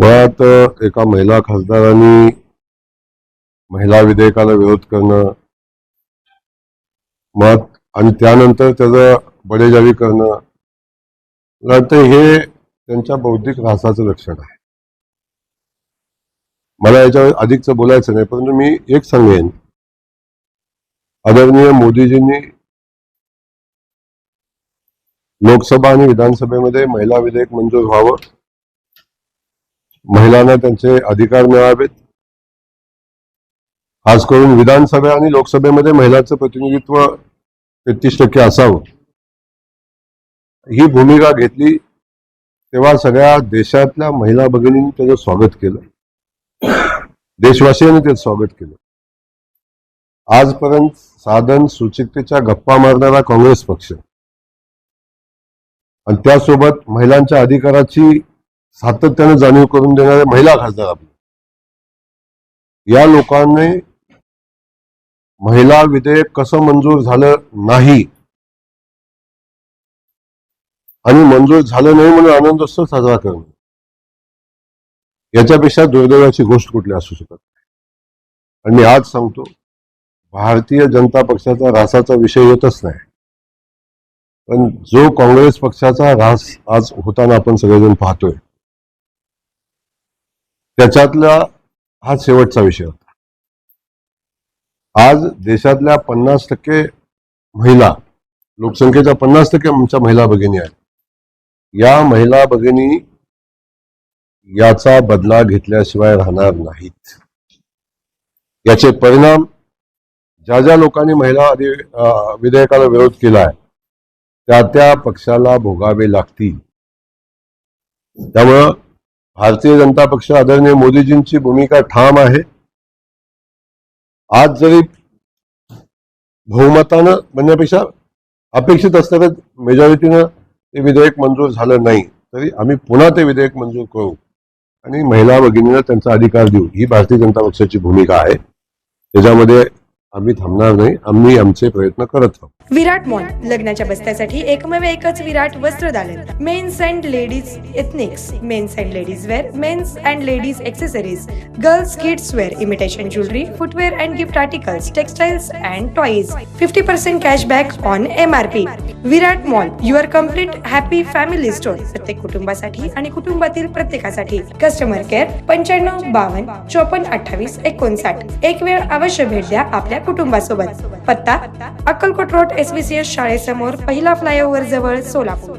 मुळात एका महिला खासदारांनी महिला विधेयकाला विरोध करणं मत आणि त्यानंतर त्याचं बडेजावी करणं मला वाटतं हे त्यांच्या बौद्धिक ऱ्हासाचं लक्षण आहे. मला याच्यावर अधिकचं बोलायचं नाही, परंतु मी एक सांगेन, आदरणीय मोदीजींनी लोकसभा आणि विधानसभेमध्ये महिला विधेयक मंजूर व्हावं, महिलांना त्यांचे अधिकार मिळावेत, खास करून विधानसभा आणि लोकसभेमध्ये महिलांचं प्रतिनिधित्व 33% असावं, ही भूमिका घेतली. तेव्हा सगळ्या देशातल्या महिला भगिनींनी त्याचं स्वागत केलं, देशवासियांनी त्याचं स्वागत केलं. आजपर्यंत साधन सुचिकतेच्या गप्पा मारणारा काँग्रेस पक्ष आणि त्यासोबत महिलांच्या अधिकाराची सातत्याने जाणीव करून देणारे महिला खासदार आपले, या लोकांनी महिला विधेयक कसं मंजूर झालं नाही आणि मंजूर झालं नाही म्हणून आनंदोत्सव साजरा करणं, याच्यापेक्षा दुर्दैवाची गोष्ट कुठली असू शकत नाही. आणि मी आज सांगतो, भारतीय जनता पक्षाचा ऱ्हासाचा विषय येतच नाही, पण जो काँग्रेस पक्षाचा ऱ्हास आज होताना आपण सगळेजण पाहतोय, त्याच्यातला हा शेवटचा विषय होता. आज देशातल्या 50% महिला, लोकसंख्येच्या 50% आमच्या महिला भगिनी आहेत. या महिला भगिनी याचा बदला घेतल्याशिवाय राहणार नाहीत. याचे परिणाम ज्या ज्या लोकांनी महिला विधेयकाला विरोध केलाय त्या त्या पक्षाला भोगावे लागतील. त्यामुळं भारतीय जनता पक्ष, आदरणीय मोदीजींची भूमिका ठाम आहे. आज जरी बहुमतानं म्हणण्यापेक्षा अपेक्षित असताना मेजॉरिटीनं ते विधेयक मंजूर झालं नाही, तरी आम्ही पुन्हा ते विधेयक मंजूर करू आणि महिला भगिनींना त्यांचा अधिकार देऊ, ही भारतीय जनता पक्षाची भूमिका आहे. त्याच्यामध्ये आम्ही थांबणार नाही, आम्ही आमचे प्रयत्न करत राहू. विराट मॉल लग्नाच्या बस्त्यासाठी एकमेव एकच विराट वस्त्रदालन. Men's and ladies ethnics, men's and ladies wear, men's and ladies accessories, girls kids wear, imitation jewellery, footwear and gift articles, textiles and toys. 50% cashback on MRP. Virat mall, your complete happy family store. प्रत्येक कुटुंबासाठी आणि कुटुंबातील प्रत्येकासाठी. Customer care 95 52 54 28 59. एक वेळ अवश्य भेट द्या आपल्या कुटुंबासोबत. पत्ता अक्कलकोट रोड SVCS शाळेसमोर, पहिला फ्लायओव्हर जवळ, सोलापूर.